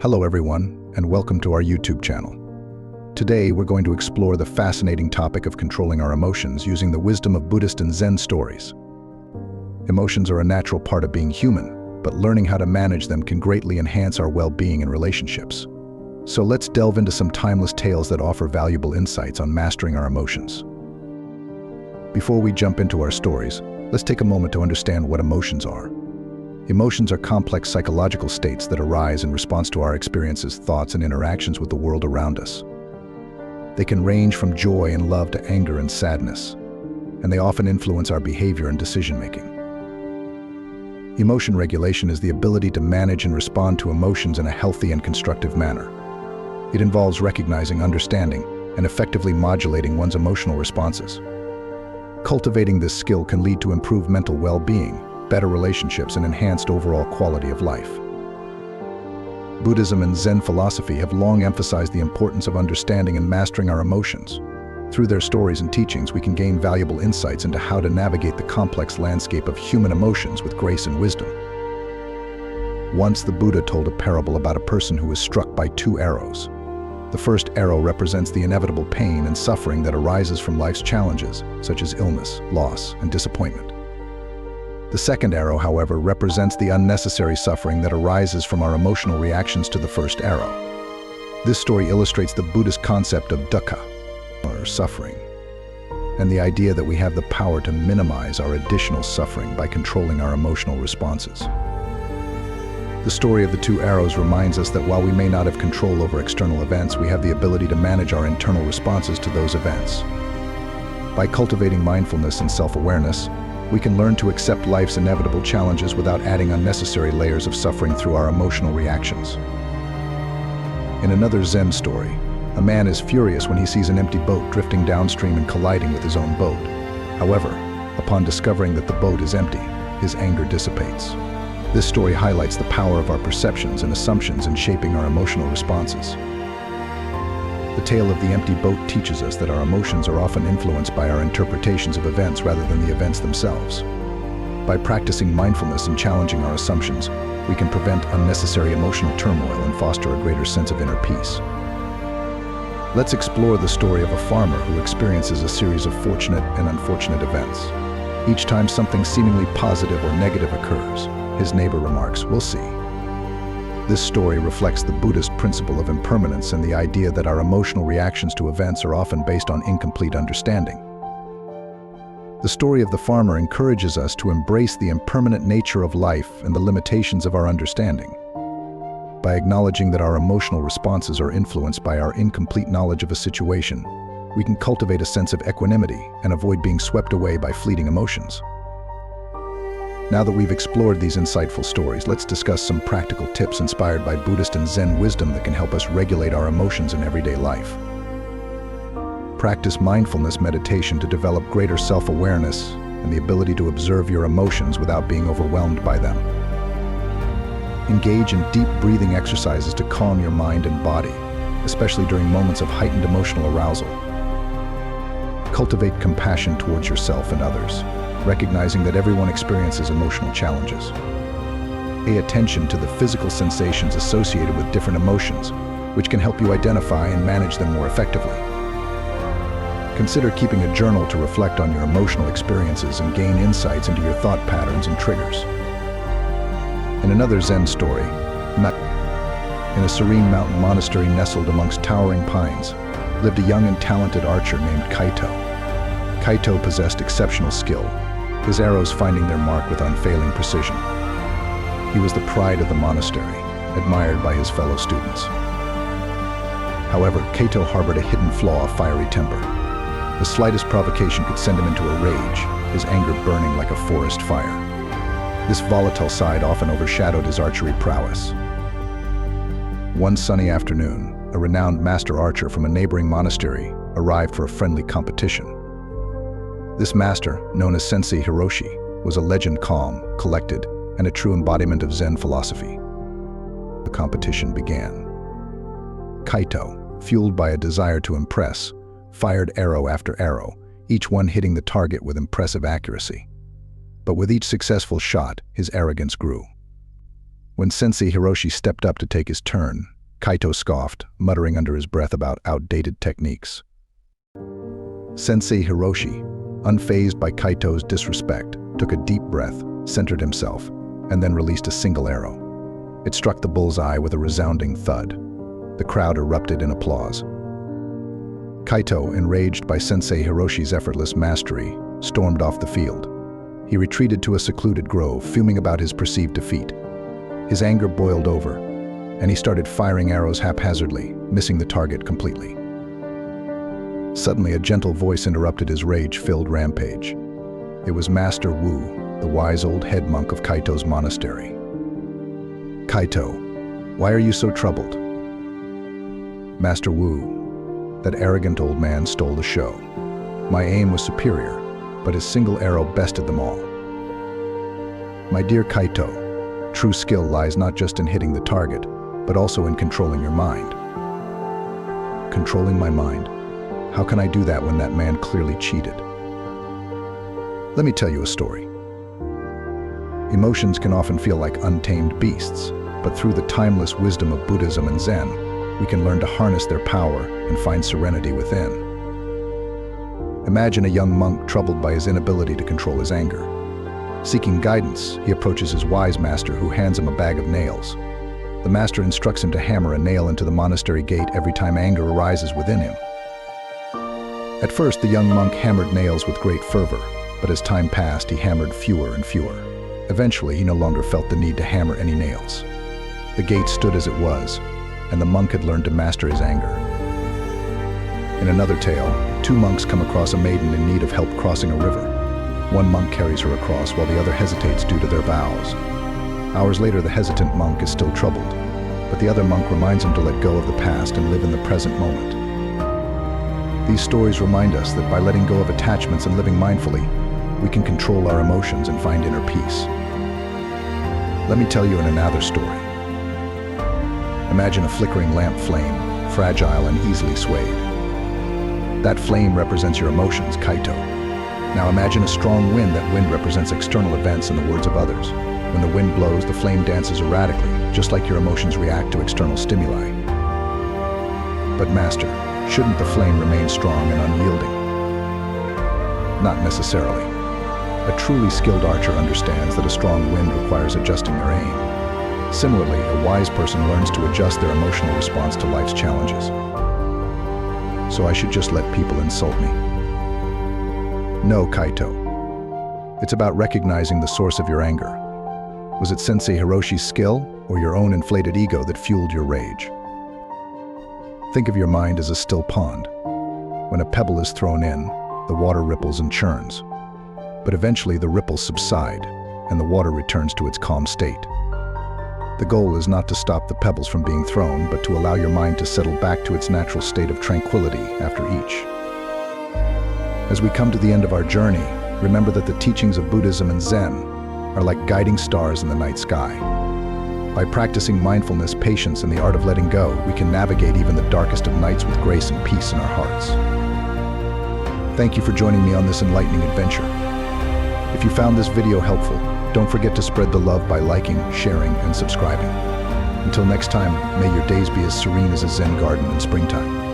Hello everyone, and welcome to our YouTube channel. Today we're going to explore the fascinating topic of controlling our emotions using the wisdom of Buddhist and Zen stories. Emotions are a natural part of being human, but learning how to manage them can greatly enhance our well-being and relationships. So let's delve into some timeless tales that offer valuable insights on mastering our emotions. Before we jump into our stories, let's take a moment to understand what emotions are. Emotions are complex psychological states that arise in response to our experiences, thoughts, and interactions with the world around us. They can range from joy and love to anger and sadness, and they often influence our behavior and decision-making. Emotion regulation is the ability to manage and respond to emotions in a healthy and constructive manner. It involves recognizing, understanding, and effectively modulating one's emotional responses. Cultivating this skill can lead to improved mental well-being, better relationships, and enhanced overall quality of life. Buddhism and Zen philosophy have long emphasized the importance of understanding and mastering our emotions. Through their stories and teachings, we can gain valuable insights into how to navigate the complex landscape of human emotions with grace and wisdom. Once the Buddha told a parable about a person who was struck by two arrows. The first arrow represents the inevitable pain and suffering that arises from life's challenges, such as illness, loss, and disappointment. The second arrow, however, represents the unnecessary suffering that arises from our emotional reactions to the first arrow. This story illustrates the Buddhist concept of dukkha, or suffering, and the idea that we have the power to minimize our additional suffering by controlling our emotional responses. The story of the two arrows reminds us that while we may not have control over external events, we have the ability to manage our internal responses to those events. By cultivating mindfulness and self-awareness, we can learn to accept life's inevitable challenges without adding unnecessary layers of suffering through our emotional reactions. In another Zen story, a man is furious when he sees an empty boat drifting downstream and colliding with his own boat. However, upon discovering that the boat is empty, his anger dissipates. This story highlights the power of our perceptions and assumptions in shaping our emotional responses. The tale of the empty boat teaches us that our emotions are often influenced by our interpretations of events rather than the events themselves. By practicing mindfulness and challenging our assumptions, we can prevent unnecessary emotional turmoil and foster a greater sense of inner peace. Let's explore the story of a farmer who experiences a series of fortunate and unfortunate events. Each time something seemingly positive or negative occurs, his neighbor remarks, "We'll see." This story reflects the Buddhist principle of impermanence and the idea that our emotional reactions to events are often based on incomplete understanding. The story of the farmer encourages us to embrace the impermanent nature of life and the limitations of our understanding. By acknowledging that our emotional responses are influenced by our incomplete knowledge of a situation, we can cultivate a sense of equanimity and avoid being swept away by fleeting emotions. Now that we've explored these insightful stories, let's discuss some practical tips inspired by Buddhist and Zen wisdom that can help us regulate our emotions in everyday life. Practice mindfulness meditation to develop greater self-awareness and the ability to observe your emotions without being overwhelmed by them. Engage in deep breathing exercises to calm your mind and body, especially during moments of heightened emotional arousal. Cultivate compassion towards yourself and others, recognizing that everyone experiences emotional challenges. Pay attention to the physical sensations associated with different emotions, which can help you identify and manage them more effectively. Consider keeping a journal to reflect on your emotional experiences and gain insights into your thought patterns and triggers. In another Zen story, in a serene mountain monastery nestled amongst towering pines, lived a young and talented archer named Kaito. Kaito possessed exceptional skill, his arrows finding their mark with unfailing precision. He was the pride of the monastery, admired by his fellow students. However, Kaito harbored a hidden flaw of fiery temper. The slightest provocation could send him into a rage, his anger burning like a forest fire. This volatile side often overshadowed his archery prowess. One sunny afternoon, a renowned master archer from a neighboring monastery arrived for a friendly competition. This master, known as Sensei Hiroshi, was a legend, calm, collected, and a true embodiment of Zen philosophy. The competition began. Kaito, fueled by a desire to impress, fired arrow after arrow, each one hitting the target with impressive accuracy. But with each successful shot, his arrogance grew. When Sensei Hiroshi stepped up to take his turn, Kaito scoffed, muttering under his breath about outdated techniques. Sensei Hiroshi, unfazed by Kaito's disrespect, took a deep breath, centered himself, and then released a single arrow. It struck the bullseye with a resounding thud. The crowd erupted in applause. Kaito, enraged by Sensei Hiroshi's effortless mastery, stormed off the field. He retreated to a secluded grove, fuming about his perceived defeat. His anger boiled over, and he started firing arrows haphazardly, missing the target completely. Suddenly, a gentle voice interrupted his rage-filled rampage. It was Master Wu, the wise old head monk of Kaito's monastery. "Kaito, why are you so troubled?" "Master Wu, that arrogant old man stole the show. My aim was superior, but his single arrow bested them all." "My dear Kaito, true skill lies not just in hitting the target, but also in controlling your mind." "Controlling my mind? How can I do that when that man clearly cheated?" "Let me tell you a story. Emotions can often feel like untamed beasts, but through the timeless wisdom of Buddhism and Zen, we can learn to harness their power and find serenity within. Imagine a young monk troubled by his inability to control his anger. Seeking guidance, he approaches his wise master, who hands him a bag of nails. The master instructs him to hammer a nail into the monastery gate every time anger arises within him. At first, the young monk hammered nails with great fervor, but as time passed, he hammered fewer and fewer. Eventually, he no longer felt the need to hammer any nails. The gate stood as it was, and the monk had learned to master his anger. In another tale, two monks come across a maiden in need of help crossing a river. One monk carries her across while the other hesitates due to their vows. Hours later, the hesitant monk is still troubled, but the other monk reminds him to let go of the past and live in the present moment. These stories remind us that by letting go of attachments and living mindfully, we can control our emotions and find inner peace. Let me tell you another story. Imagine a flickering lamp flame, fragile and easily swayed. That flame represents your emotions, Kaito. Now imagine a strong wind. That wind represents external events and the words of others. When the wind blows, the flame dances erratically, just like your emotions react to external stimuli. But Master, shouldn't the flame remain strong and unyielding? Not necessarily. A truly skilled archer understands that a strong wind requires adjusting their aim. Similarly, a wise person learns to adjust their emotional response to life's challenges. So I should just let people insult me? No, Kaito. It's about recognizing the source of your anger. Was it Sensei Hiroshi's skill or your own inflated ego that fueled your rage? Think of your mind as a still pond. When a pebble is thrown in, the water ripples and churns. But eventually the ripples subside and the water returns to its calm state. The goal is not to stop the pebbles from being thrown, but to allow your mind to settle back to its natural state of tranquility after each. As we come to the end of our journey, remember that the teachings of Buddhism and Zen are like guiding stars in the night sky. By practicing mindfulness, patience, and the art of letting go, we can navigate even the darkest of nights with grace and peace in our hearts. Thank you for joining me on this enlightening adventure. If you found this video helpful, don't forget to spread the love by liking, sharing, and subscribing. Until next time, may your days be as serene as a Zen garden in springtime.